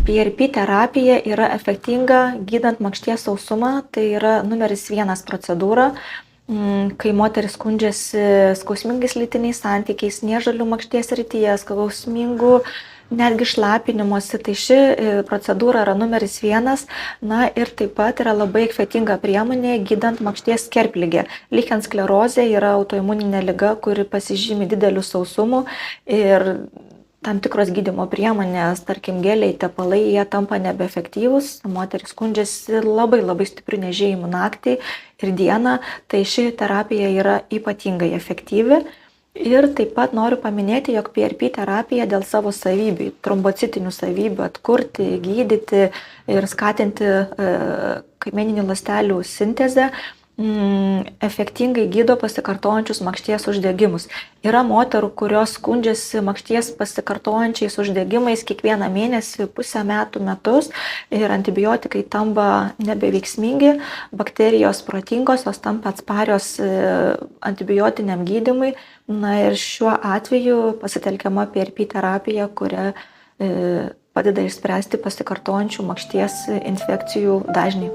PRP terapija yra efektinga gydant makšties sausumą, tai yra numeris 1 procedūra, kai moteris skundžiasi skausmingais lytiniais santykiais, niežulių makšties srityje, skausmingų netgi šlapinimuose, tai ši procedūra yra numeris 1, na ir taip pat yra labai efektinga priemonė gydant makšties kerpligę. Lichensklerozė yra autoimuninė liga, kuri pasižymi dideliu sausumu ir tam tikros gydymo priemonės, tarkim geliai, tepalai, jie tampa nebeefektyvūs, moteris skundžiasi labai stipriu niežėjimu naktį ir dieną, tai ši terapija yra ypatingai efektyvi. Ir taip pat noriu paminėti, jog PRP terapija dėl savo savybių, trombocitinių savybių atkurti, gydyti ir skatinti kaimeninių ląstelių sintezę, efektingai gydo pasikartojančius makšties uždegimus. Yra moterų, kurios skundžiasi makšties pasikartojančiais uždegimais kiekvieną mėnesį, pusę metų, metus ir antibiotikai tampa nebeveiksmingi, bakterijos protingos, jos tampa atsparios antibiotiniam gydymui. Na ir šiuo atveju pasitelkiama PRP terapija, kuria padeda išspręsti pasikartojančių makšties infekcijų dažnį.